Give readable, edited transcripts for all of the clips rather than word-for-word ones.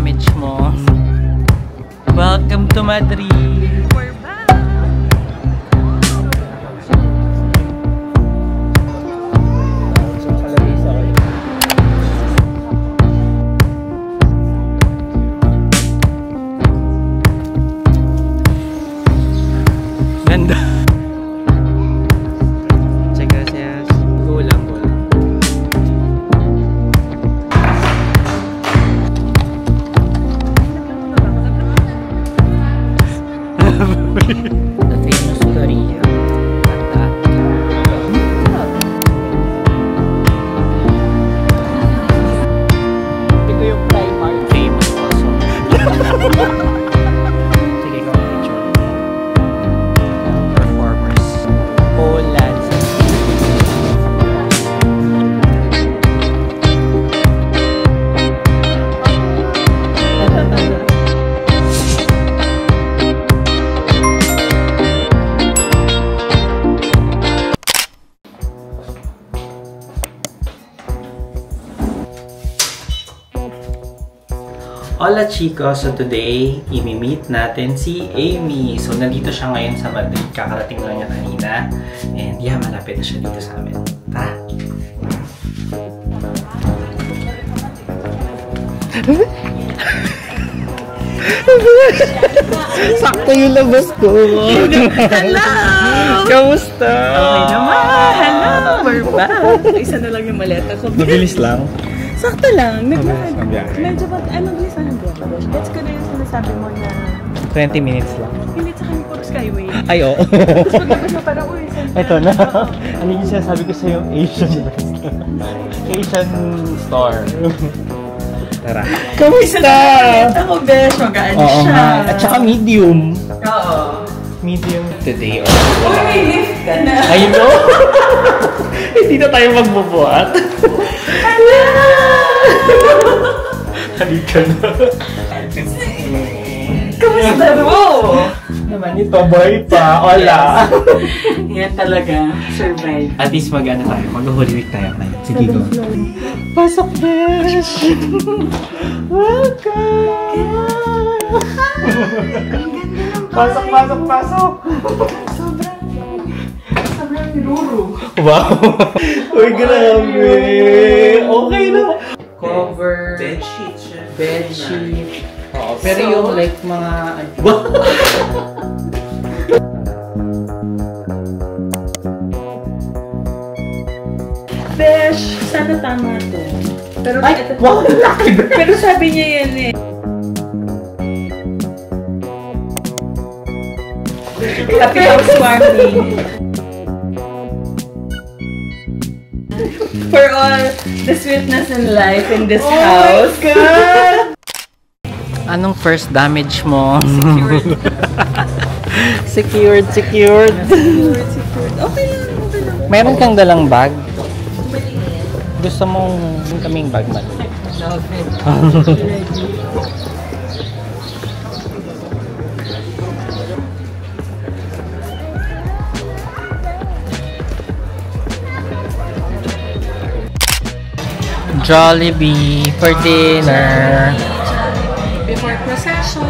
damage mo. Welcome to Madrid! We're back! Ganda! Muchas gracias. Go lang, go lang. The famous Korea. Ito yung Primark. Famous also. Sige, go picture. Performers. Poland. Hola chicos! So today, imi-meet natin si Amy. So nandito siya ngayon sa Madrid. Kakarating lang niya kanina. And yeah, malapit na siya dito sa amin. Tara! Sakto yung labas ko! Hello! Kamusta? Okay naman! Hello! We're back! Isa na lang yung maleta ko. Mabilis lang. Sakto lang. Mabilis ang biyahe. Medyo ba't, mabilis lang ang biyahe. Gets ko na yung sinasabi mo na 20 minutes lang. hindi sa kanya puro skyway. Ay, oo. Tapos paglabas mo parang, uy, saan ka? Ito na. Ano yung sinasabi ko sa yung Asian Asian store. Tara. Kamusta? Ako, besh. Magaan Oo siya. nga. At saka medium. Oo. Medium today. Uy, may lift ka na. I know. Hindi na tayo magbubuhat. Hala! Halika na. Kamusta mo? Naman ito, boy pa. Hola. Yan talaga. Survive. At least mag-ano tayo. Mag-Holy Week tayo. Sige, go. Pasok, besh! Welcome! Pasok, pasok, pasok! Sobrang niluro. Wow! Uy, grabe! Okay na! Cover, bedsheet. Oo, pero yung like mga... Besh, sana tama to. Pero Ay! ito, Wow! Laki! pero sabi niya yan eh. Happy housewarming. For all the sweetness in life in this house. Oh my God! Anong first damage mo? Secured. Secured. Secured. Okay lang, okay lang. Meron kang dalang bag? Gusto mong kaming bag man? Jollibee for dinner. Before procession.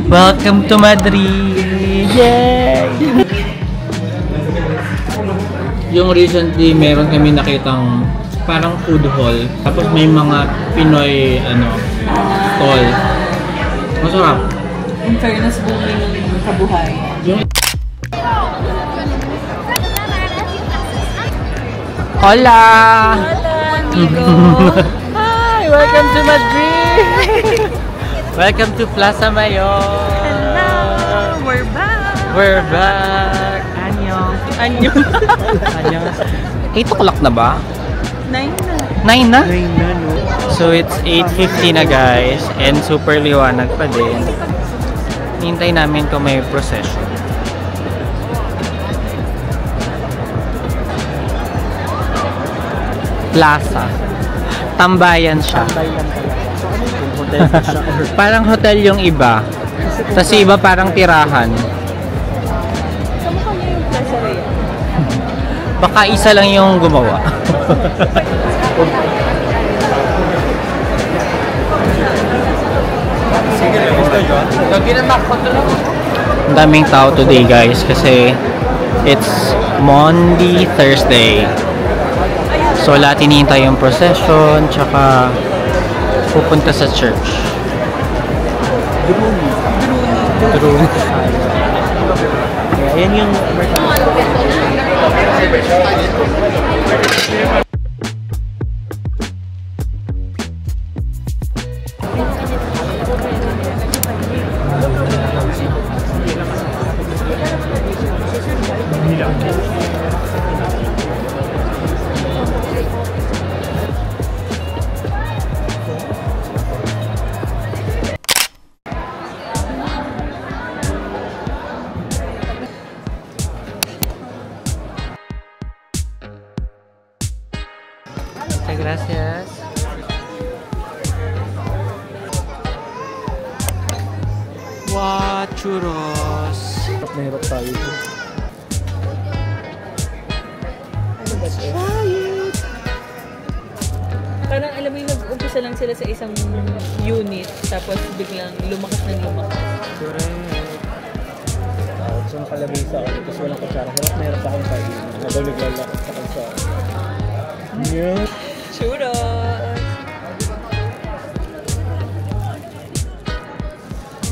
Welcome to Madrid! Yay! Yung recently, meron kami nakitang parang food hall. Tapos may mga Pinoy stall. Masarap. In fairness, booming kabuhay. Yung... Hola! Hi! Welcome to Madrid! Welcome to Plaza Mayor! Hello! We're back! We're back! Annyeong! Annyeong! Annyeong! 8 o'clock na ba? 9 na. 9 na? 9 na, no? So it's 8:50 na guys and super liwanag pa din. Hintay namin kung may procession. Plaza. Tambayan siya. Parang hotel yung iba. Tapos iba parang tirahan. Kamukha niya yung Plaza Real. Baka isa lang yung gumawa. Ang daming tao today guys kasi it's Monday, Thursday. So lahat hinihintay yung procession tsaka pupunta sa church. Drone. Ayan yung gracias. Wow, churros. Mahirap tayo. Parang alam mo yung nag-umpisa lang sila sa isang unit tapos biglang lumakas ng lumakas. Correct. So nakalabisa ako tapos walang kutsara. Mahirap akong kainin. Nagulog-lalak sa kalsara. Yeah. Churros!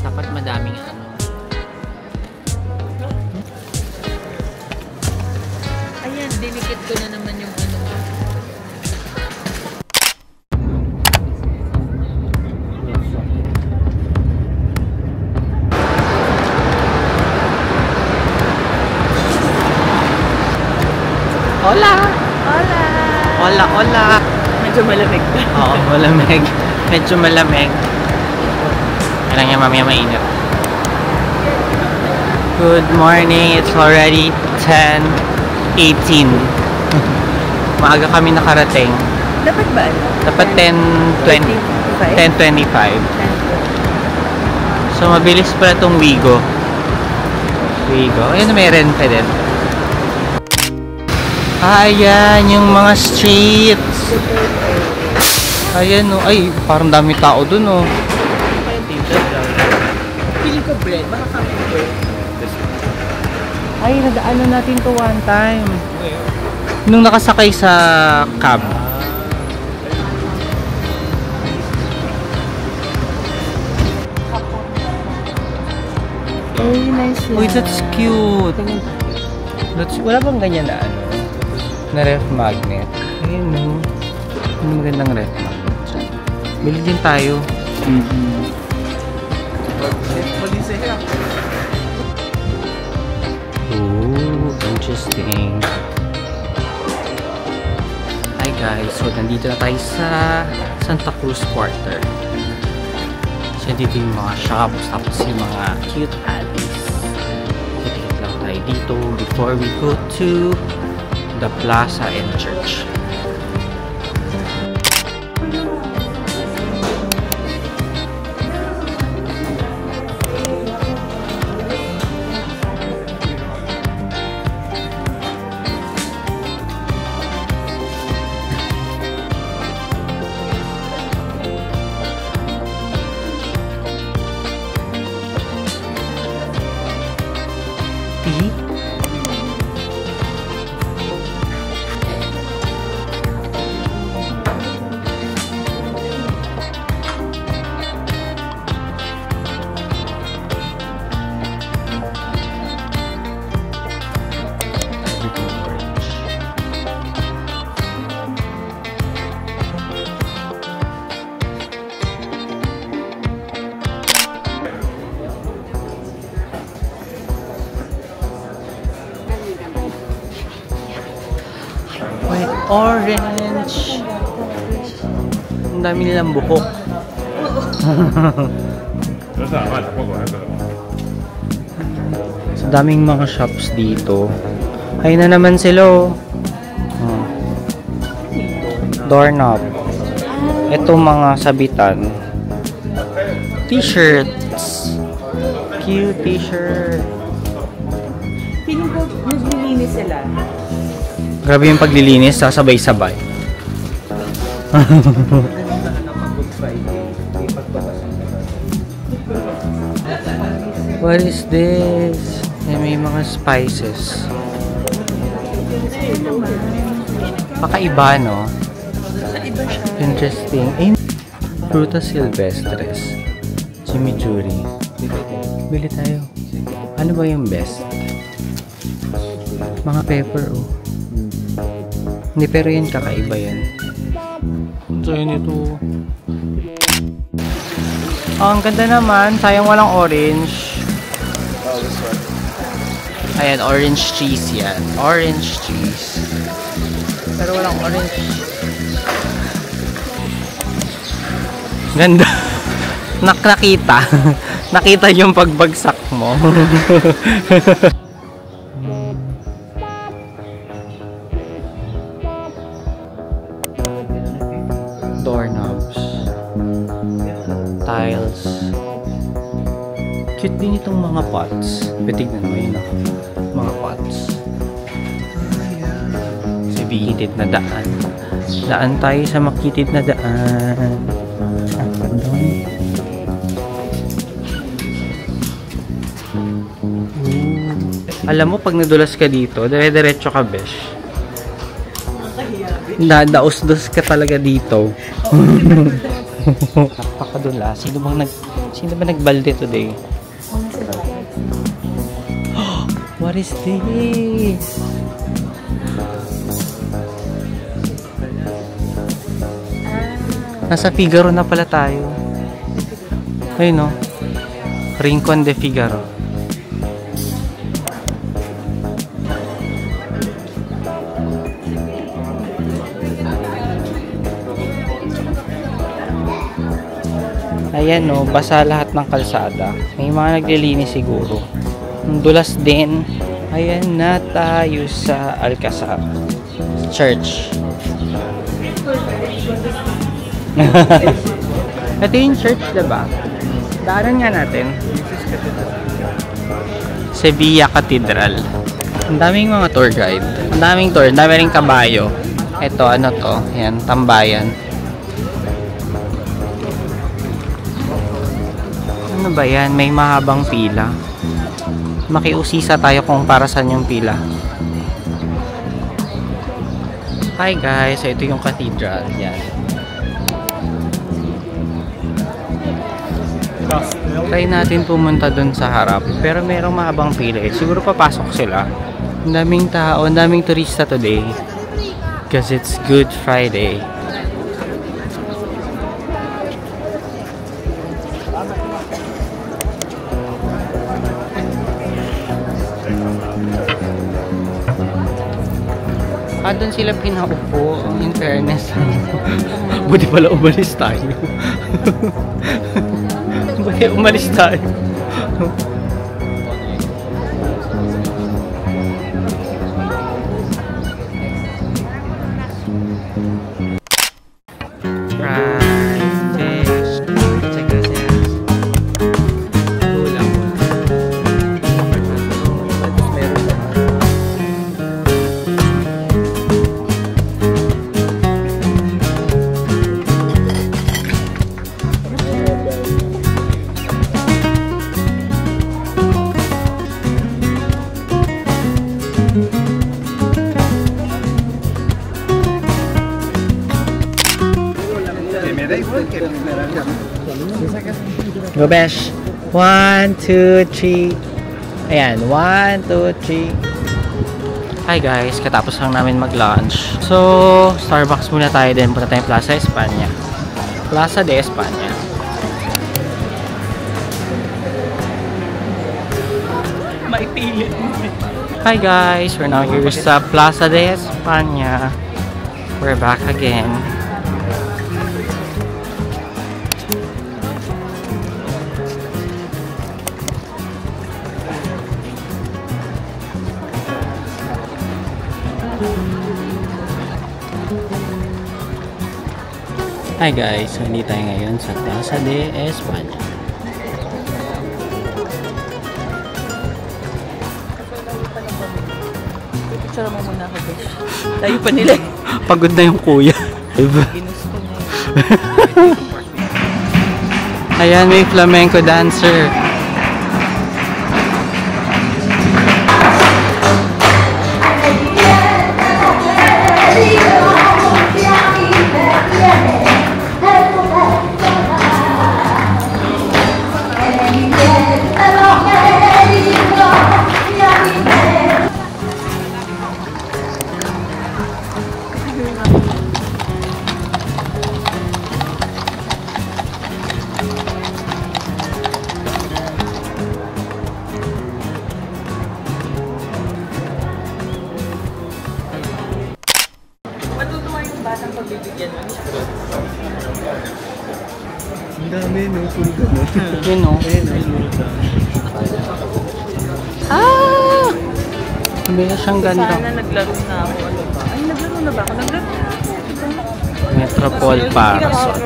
Dapat madaming ano. Ayan, dinikit ko na naman yung ano. Hola! Hola! Hola, hola! Medyo malamig pa. Oo, malamig. Medyo malamig. Kailangan niya mamaya mainit. Good morning. It's already 10:18. Maaga kami nakarating. Dapat ba? Dapat 10:20. 10:25. So, mabilis pala itong Wigo. Wigo. Ayun, may rente din. Ayan, yung mga streets. Ayan, oh. Ay, parang dami tao dun, oh. Feeling ko bread. Baka kami bread. Ay, nadaanan natin to one time. Nung nakasakay sa cab. Oh, nice lang. Uy, that's cute. Wala bang ganyan na ano? Na ref magnet. Ayun, no. Ano magandang ref magnet siya. Bili din tayo. Ooh, interesting. Hi guys, so nandito na tayo sa Santa Cruz Quarter. So dito yung mga shops, tapos yung mga cute alleys. Titigit lang tayo dito before we go to the plaza and church. White orange. Ang dami nilang buhok. So, daming mga shops dito. Ay na naman sila. Oh. Doorknob. Ito mga sabitan. T-shirts. Cute t-shirt. Feeling ko naglilinis sila. Grabe yung paglilinis, sasabay-sabay. What is this? May mga spices. Pakaiba, no? Interesting. Frutas silvestres. Chimichurri. Bili tayo. Ano ba yung best? Mga pepper, oh. Hindi, pero yun, kakaiba yan. So, yun ito. Oh, ang ganda naman. Sayang walang orange. Ayan, orange cheese yan. Orange cheese. Pero walang orange. Ganda. Nakita. Nakita yung pagbagsak mo. Doorknobs. Tiles. Cute din itong mga pots. Tignan mo yun, mga pots. Sa makitid na daan. Daan tayo sa makitid na daan. Alam mo, pag nadulas ka dito, dire-diretso ka, besh. Daos-dos ka talaga dito. Napakadulas. Sino ba nagbalde today? What is this? Nasa Figaro na pala tayo. Ayun, no? Rincon de Figaro. Ayan, no, basa lahat ng kalsada. May mga naglilinis siguro. Dulas din. Ayan na tayo sa Alcazar Church. Ito yung church, diba? Daanan nga natin. Sevilla Cathedral. Ang daming mga tour guide. Ang daming tour. Ang daming ring kabayo. Ito, ano to? Ayan, tambayan. Ano ba yan? May mahabang pila. Makiusisa tayo kung para saan yung pila. Hi guys, ito yung cathedral. Yan. Try natin pumunta dun sa harap. Pero merong mahabang pila eh. Siguro papasok sila. Ang daming tao, ang daming turista today. Because it's Good Friday. Doon sila pinaupo, in fairness. Buti pala umalis tayo. Buti umalis tayo. Go besh. 1, 2, 3. Ayan, 1, 2, 3. Hi guys, katapos lang namin mag-lunch. So, Starbucks muna tayo din. Punta tayong Plaza España. Plaza de España. Maipilit. Hi guys, we're now here sa Plaza de España. We're back again. Hi guys, so hindi tayo ngayon sa Plaza de España. Picture mo muna ako, guys. Tayo pa nila. Pagod na yung kuya. Ginusto niya. Ayan, may flamenco dancer. dami, no? Puro ganun. Yun, no? Ayun, no? Ah! Sabi na siyang ganda. Sana naglaro na ako. Ano ba? Ay, naglaro na ba ako? Naglaro na ako. Metropole Parasol.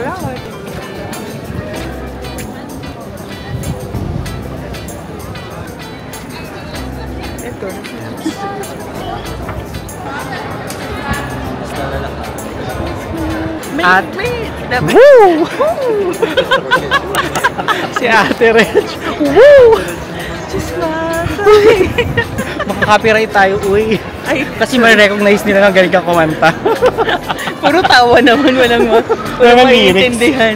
Ito. At Dapat. woo! Si Ate Reg. Woo! Makaka-copyright tayo, uy. Ay, Kasi ma-recognize nila na galing kang kumanta. puro tawa naman. Walang Walang lyrics. maiintindihan.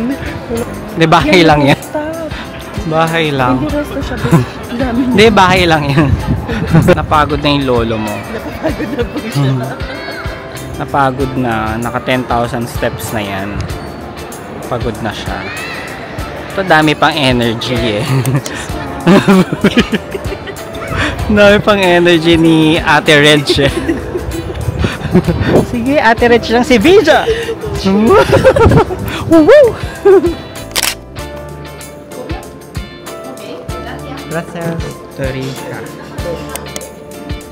Hindi, bahay lang yan. Stop. Bahay lang. Hindi resto siya. Ang dami. Hindi, bahay lang yan. Napagod na yung lolo mo. Napapagod na po siya. Napagod na. Naka 10,000 steps na yan. Pagod na siya. Ito, dami pang energy eh. Dami pang energy ni Ate Reg eh. Sige, Ate Reg lang si Vija! Woo! Gracias. Torija.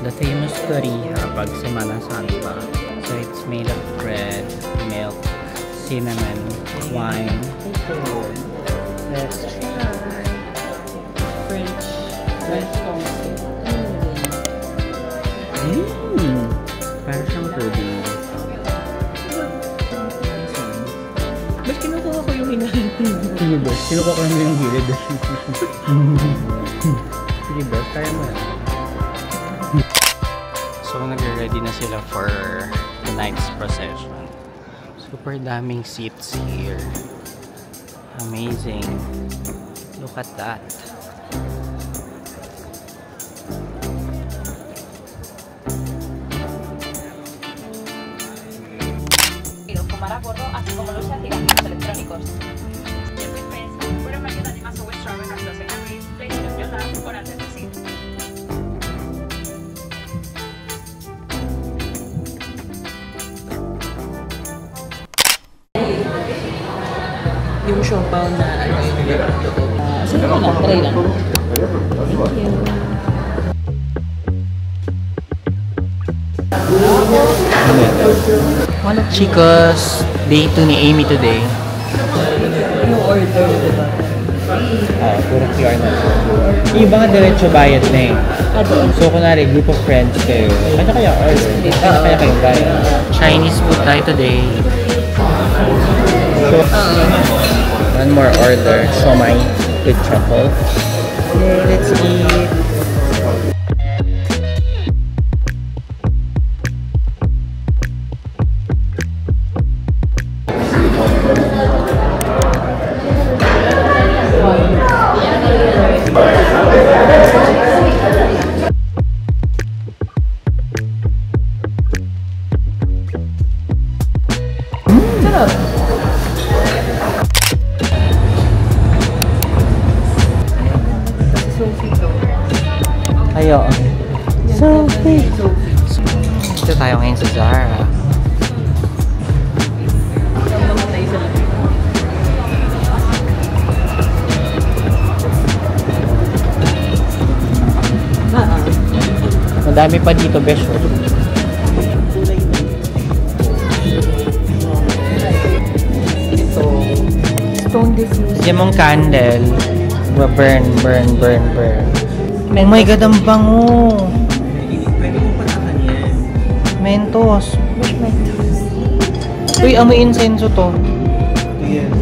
The famous torija pag Semana Santa. So it's made of bread, milk, cinnamon, wine. Let's try. French toast. Para siyang pudding. Mas kinukuha ko yung hinahin. Sige boss, kinukuha ko naman yung gilid. Sige boss, kaya mo yan. So nag-ready na sila for tonight's procession. Super daming seats here. Amazing. Look at that. Fumar a bordo, así como los artículos electrónicos. Fueron varios además a vuestro aventura en Madrid, PlayStation Lab, por antes de sí. Yung siopaw na ano yun. Sige mo na, try lang. Chicos, day 2 ni Amy today. Yung order, diba? Puro QR na. Yung iba nga diretso bayad na eh. So kunwari, group of friends kayo. Ano kaya order? Ano kaya kayo bayad? Chinese food tayo today. So, one more order. Siomai with truffle. Okay, let's eat. Ayo. Sophie. Dito tayo ngayon sa Zara. Madami pa dito, besh. Stone diffuse. Yan mong candle. Burn. Oh my God, ang bango. Pwede mo patakan yan. Mentos. Uy, amoy insenso to. Yan.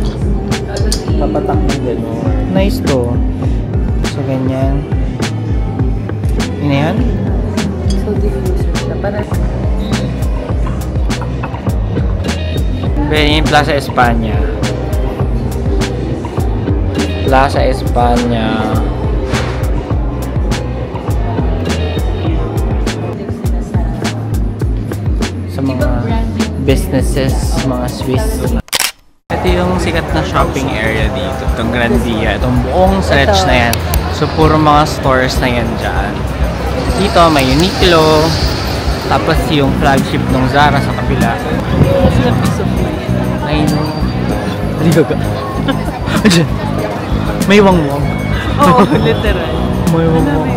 Papatak mo gano'n. Nice to. So, ganyan. Yun na yan? So diffuse siya. Parang Pwede yung Plaza España. Plaza España. Sa mga businesses, mga Swiss. Ito yung sikat na shopping area dito. Itong Grandia. Itong buong stretch na yan. So, puro mga stores na yan dyan. Dito may Uniqlo. Tapos yung flagship ng Zara sa kabila. sila piece of mind. I know. Hindi ka. May wangwang. Oo, literal. May wangwang.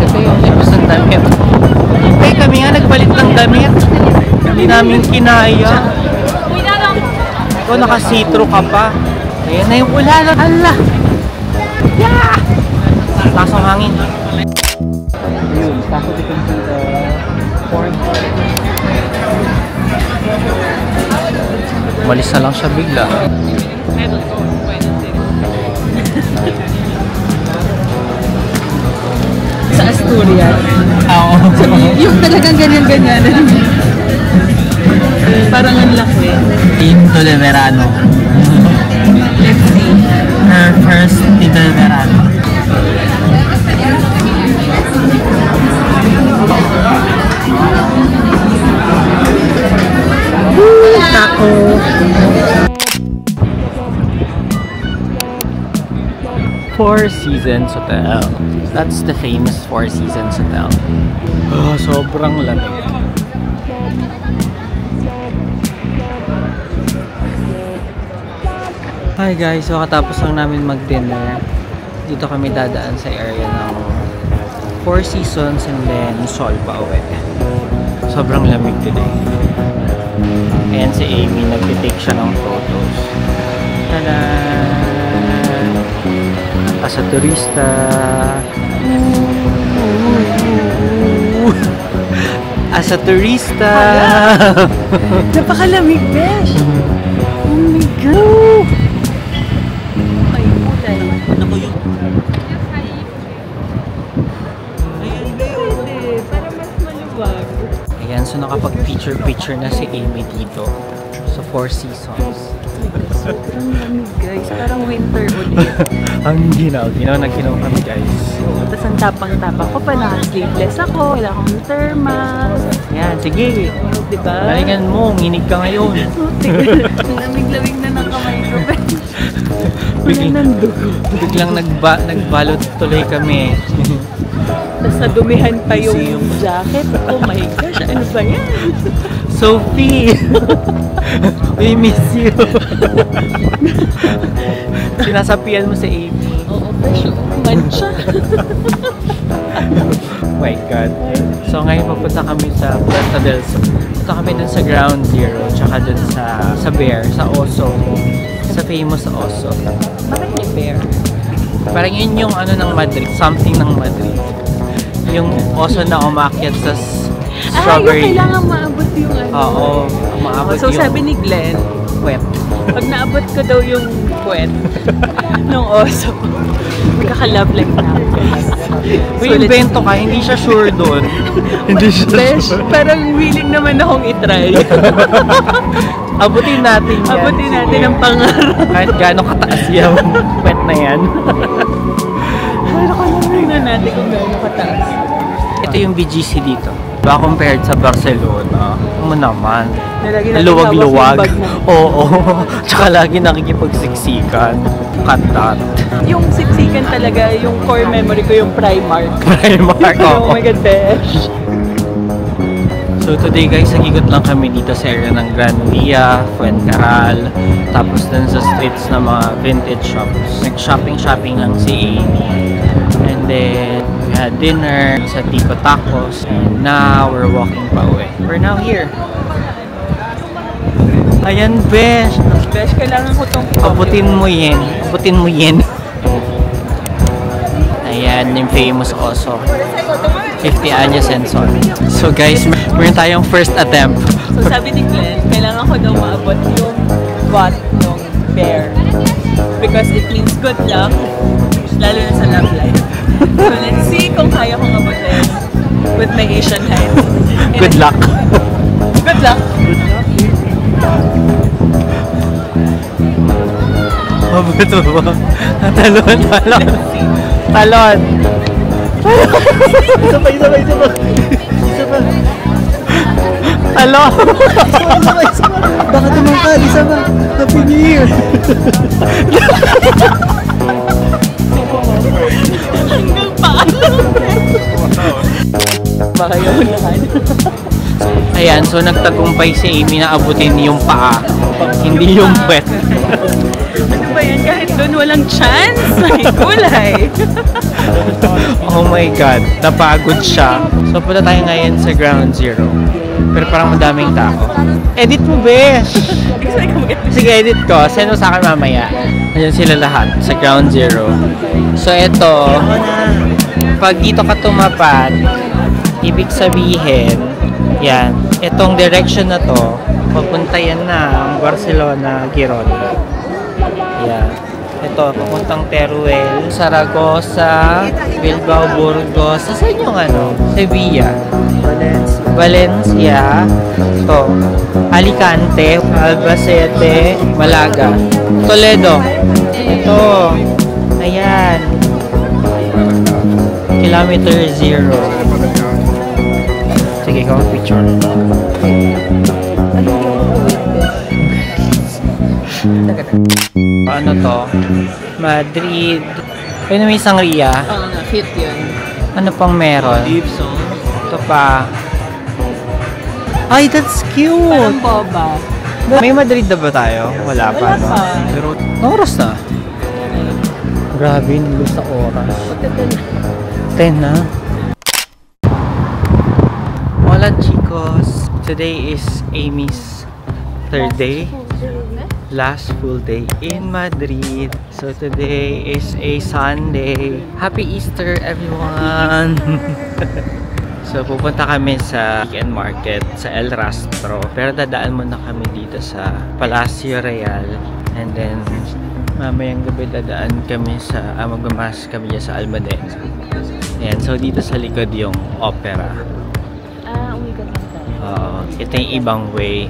Ito yung labas ng damit. Eh, kami nga nagpalit ng damit. Hindi namin kinaya. Ikaw naka-see-through ka pa. Ayan na yung ulan. Ala! Yeah! Lakas ang hangin. Yun, takot ito sa porn. Malis na lang siya bigla. Sa Asturias. Oo. Yung talagang ganyan-ganyan. Parang ang laki. Tinto de Verano. Let's see. Her first Tinto de Verano. Taco. Four Seasons Hotel. That's the famous Four Seasons Hotel. Oh, sobrang lamig. Hi guys, so katapos lang namin mag-dinner. Dito kami dadaan sa area ng Four Seasons and then Sol pa uwi. Sobrang lamig today. Ayan si Amy, nag-take siya ng photos. Tada! As a turista. As a turista. Napakalamig, besh! Oh my God! Ay, kulay. Ako yung... Pwede, para mas maluwag. Ayan, so nakapag-picture na si Amy dito sa Four Seasons. Sobrang lamig, guys. Parang winter ulit. Ang ginaw na ginaw kami guys. Tapos ang tapang-tapang ko pa, naka-sleeveless ako, wala akong thermal. Yan, sige. Diba? Galingan mo, nginig ka ngayon. Lamig-lamig na ng kamay ko. Wala Biglang, nang dugo. biglang nagbalot tuloy kami. Tapos nadumihan pa yung jacket. Oh my gosh, ano ba yan? Sophie! We miss you! Sinasapian mo sa Amy. Oo, fresh. Mancha. My God. So ngayon papunta kami sa Puerto del Sol. Punta kami dun sa Ground Zero, tsaka dun sa Bear, sa Oso. Sa famous Oso. Bakit may bear? Parang yun yung ano ng Madrid, something ng Madrid. Yung Oso na umakyat sa strawberry. Yung kailangan maabot yung ano. Oo, umaabot So yung sabi ni Glenn, wet. pag naabot ko daw yung puwet ng oso, magkaka-love life na ako. Uy, invento ka, hindi siya sure doon. Hindi siya Besh, sure. parang willing naman akong itry. Abutin natin yan. Abutin natin Sige. ang pangarap. Kahit gaano kataas yung wet na yan. Pero kung na natin kung gaano kataas. Ito yung BGC dito. Ba compared sa Barcelona, mo naman. Nalagi natin Luwag-luwag. hawak yung bag mo. Oo. Tsaka lagi nakikipagsiksikan. Cut that. Yung siksikan talaga, yung core memory ko, yung Primark. Primark. Oh my God, Besh. So today guys, nag-ikot lang kami dito sa area ng Gran Via, Fuencarral, tapos dun sa streets na mga vintage shops. Nag-shopping lang si Amy. And then, we had dinner sa Tico Tacos. And now, we're walking pa uwi. We're now here. Ayan, Besh! Besh, kailangan ko tong Abutin mo yan. Abutin mo yan. Ayan, yung famous Oso. 50 anyos and son. So guys, meron tayong first attempt. So sabi ni Glenn, kailangan ko daw maabot yung what ng bear. Because it means good luck, lalo na sa love life. So let's see kung kaya kong abutin with my Asian height. Good luck. Good luck! Mabuto ba? Talon, talon. Talon. Isa pa. Talon. Isa pa. Baka tumangkad, isa pa. Happy New Year. Hanggang paalam! Baka yung lahan. Ayan, so nagtagumpay si Amy na abutin yung paa. Hindi yung puwet. Ano ba yan? Kahit Doon walang chance. May gulay. Oh my God, napagod siya. So punta tayo ngayon sa Ground Zero. Pero parang madaming tao. Edit mo, besh! Sige, edit ko. Send mo sa akin mamaya. Ayan sila lahat sa Ground Zero. So ito, pag dito ka tumapad, ibig sabihin, yan, itong direction na to, papunta yan na Barcelona, Girona. Yan. Ito, papuntang Teruel, Zaragoza, Bilbao, Burgos. Saan yung ano? Sevilla. Valencia. Ito. Alicante, Albacete, Malaga. Toledo. Ito. Ayan. Kilometer 0. Sige, ikaw ang picture. Ano to? Madrid. Ayun, may sangria. Oo nga, cute yun. Ano pang meron? Ito pa. Ay, that's cute! Parang boba. May Madrid na ba tayo? Wala pa, Wala no? pa. Pero, oras na. Grabe, nilo sa oras. 10 na. Hola, chicos! Today is Amy's third day. Last full day in Madrid. So today is a Sunday. Happy Easter, everyone! So pupunta kami sa weekend market sa El Rastro. Pero dadaan muna kami dito sa Palacio Real. And then mamayang gabi dadaan kami sa magmamas kami dyan sa Almadena. Ayan, so dito sa likod yung opera. Umigot lang tayo. Ito yung ibang way.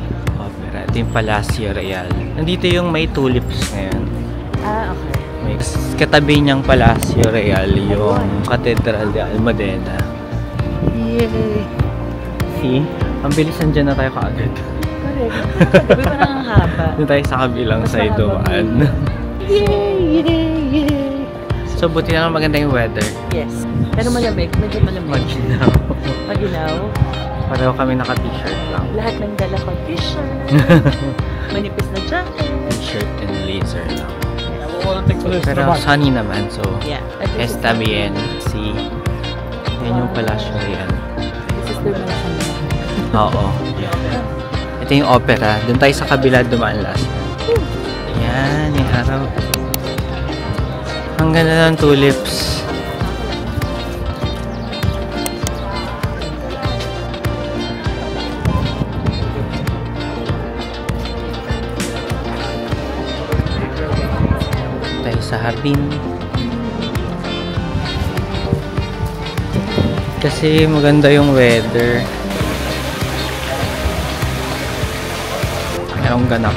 Ito yung Palacio Real. Nandito yung may tulips ngayon. Okay. May katabi niyang Palacio Real yung Cathedral de Almadena. Yay! See? Ang bilis nandiyan na tayo kaagad. Correct. Sabi pa nang haba. Doon tayo sa kabilang side dumaan. Yay! Yay! So buti na lang maganda yung weather. Yes. Pero malamig. Medyo malamig. Maginaw. Paginaw. Pareho kami naka-t-shirt lang. Lahat ng dala ko t-shirt. Manipis na jacket. T-shirt and blazer lang. Pero sunny naman, so Yeah. está bien. See? Yan yung Palacio Real. This is the one. Oo. Ito yung opera. Doon tayo sa kabila dumaan last. Ayan, yung araw. Ang ganda ng tulips. Tayo sa hardin. Kasi maganda yung weather. Merong ganap.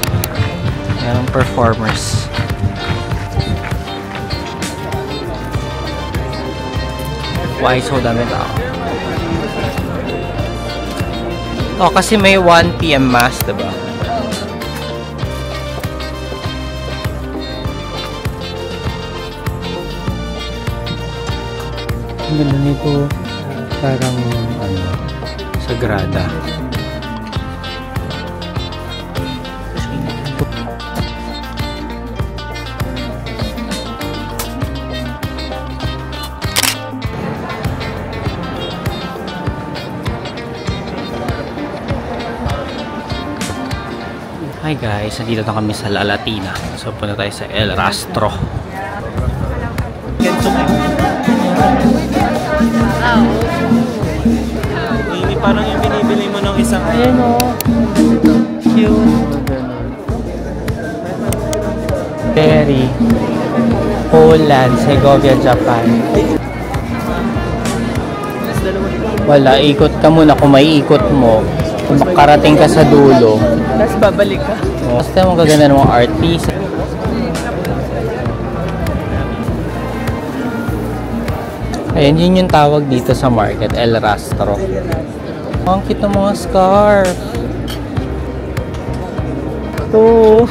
Merong performers. Why so dami tao? Oh, kasi may 1 PM mass, diba? Ang ganda nito. Parang ano, sagrada. Hi guys, nandito na kami sa La Latina. So punta tayo sa El Rastro. Hindi parang yung binibili mo ng isang... Ayan o. Cute. Perry. Poland, Segovia, Japan. Wala, ikot ka muna kung may ikot mo. Kung makarating ka sa dulo. Tapos babalik ka. Basta mo gaganda ng mga art piece. Ayan, yun yung tawag dito sa market, El Rastro. Ang cute ng mga scarf. Ito.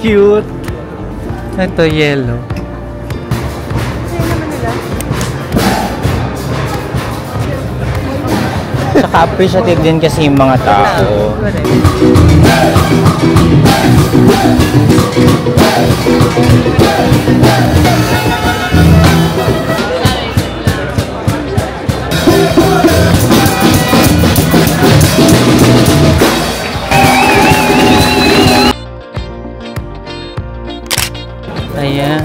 Cute. Ito, yellow. Tsaka appreciative din kasi yung mga tao. Correct. Ayan.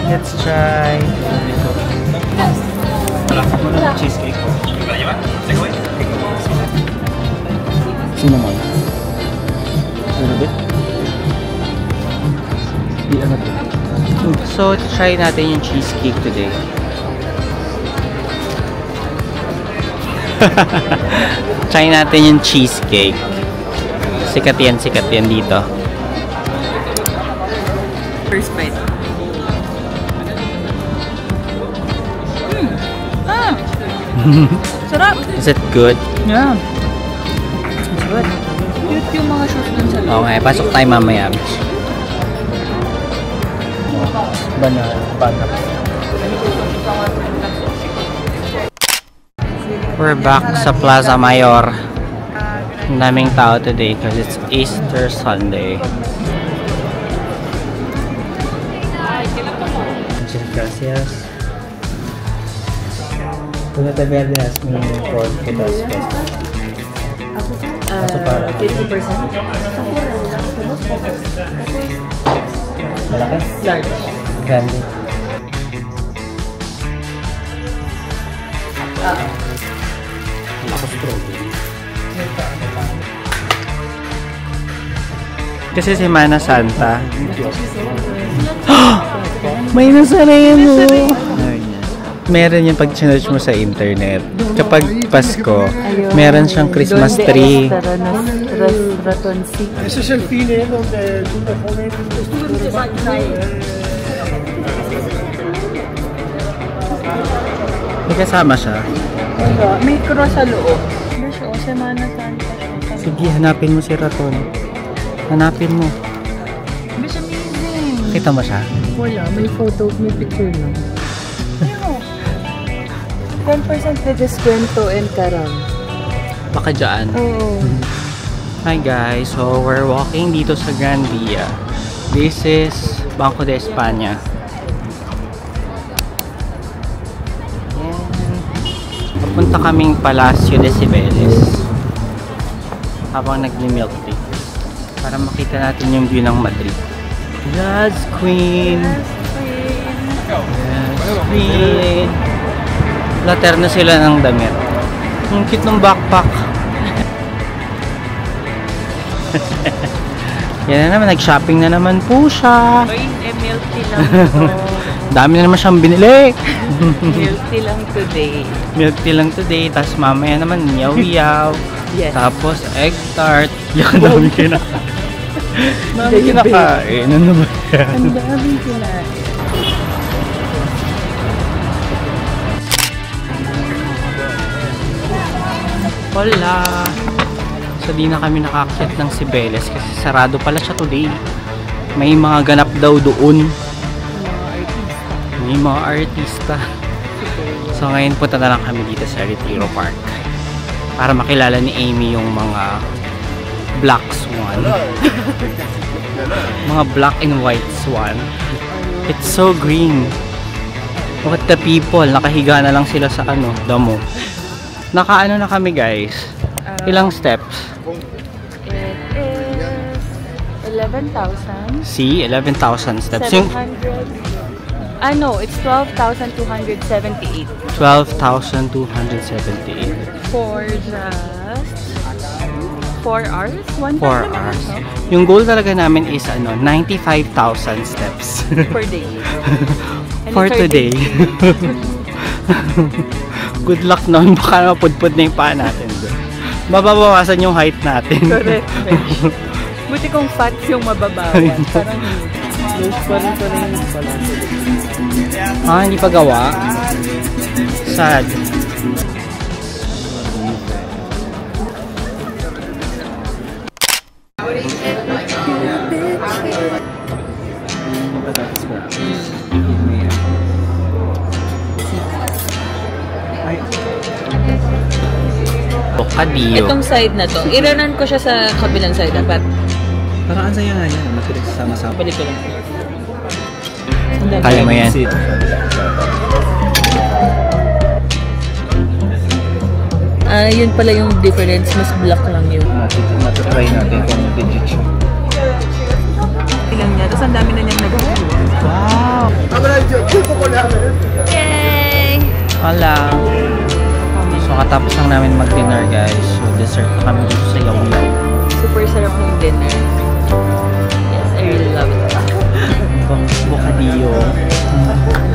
Let's try. Cheesecake. Cinnamon. Ano ba? Di ano to? So, try natin yung cheesecake today. Try natin yung cheesecake. Sikat yan dito. First bite. Sarap! Is it good? Yeah. It's good. Cute yung mga shoes dun sa loob. Okay, pasok tayo mamaya. Banana. We're back sa Plaza Mayor. Ang daming tao today because it's Easter Sunday. Muchas gracias. Una te verdes mi por pedazo. Kaso para 50%? malaki? Large. Grande. Kasi Semana Santa. May nasarayan mo! Meron yung pag sinearch mo sa internet. Kapag Pasko, meron siyang Christmas tree. Eso es el cine donde tú te pones. May kasama siya. Wala. May cross sa loob. Ano siya? Semana Santa siya. Sige, hanapin mo si Raton. Hanapin mo. It's amazing. Kita mo siya? Wala. May photo, may picture lang. Ayun. 10% na deskwento and karam. Baka dyan. Oo. Hi guys, so we're walking dito sa Gran Via. This is Banco de España. Papunta kaming Palacio de Cibeles habang nagmi-milk tea para makita natin yung view ng Madrid. Yes, Queen! Yes, Queen! Laterno sila ng damit. Ang cute ng backpack. Yan na naman, nag-shopping na naman po siya. Ay, milk tea lang to. Dami na naman siyang binili. Milk tea lang today. Milk tea lang today, tapos mamaya naman yaw-yaw. Yes. Tapos egg tart. Yan, dami kinakain. Dami kinakain. Ano ba yan? Ang daming kinain. Wala. So di na kami nakaakyat ng Cibeles kasi sarado pala siya today. May mga ganap daw doon. May mga artista. So ngayon punta na lang kami dito sa Retiro Park para makilala ni Amy yung mga black swan. Mga black and white swan. It's so green. Look at the people. Nakahiga na lang sila sa damo. Nakaano na kami guys. Ilang steps? It is 11,000. See? 11,000 steps. Yung 700. No, it's 12,278 12,278 for just 4 hours? 1 4 hours. Yung goal talaga namin is 95,000 steps per day. for today. Good luck naman, baka mapudpud na yung paa natin doon. Mababawasan yung height natin. Correct. Buti kung fats yung mababawan. Parang Close pa rin pala. Hindi pa gawa. Sad. Bocadillo. itong side na to, iranan ko siya sa kabilang side. Dapat Parang ang saya nga yan. Matirik-sama-sama. balik ko lang. Kaya mo yan. Ah, yun pala yung difference. Mas black lang yun. Matutry natin kung legit siya. Ilang niya. Tapos ang dami na niyang nag-review. Wow! Yay! Wala. So, katapos lang namin mag-dinner, guys. So, dessert na kami dito sa Yaw-Yaw. Super sarap ng dinner. Yes, I really love it. Bocadillo.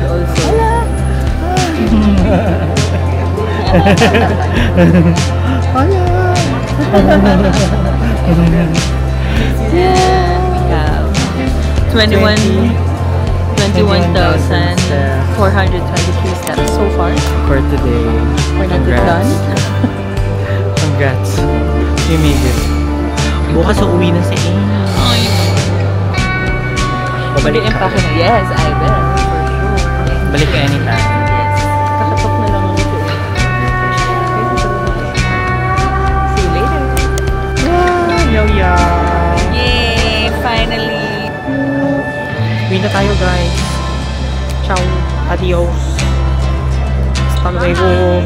Also, we have 21,423 steps so far. For today. We're not yet done. Congrats. You made it. Bukas uuwi na si Amy. Babalik ka. Yes, I will. For sure. Balik ka anytime. Yes. Kakatok na lang ako. See you later. Yaw-Yaw. Yay! Finally! Uwi na tayo, guys. Ciao. Adios. Hasta luego.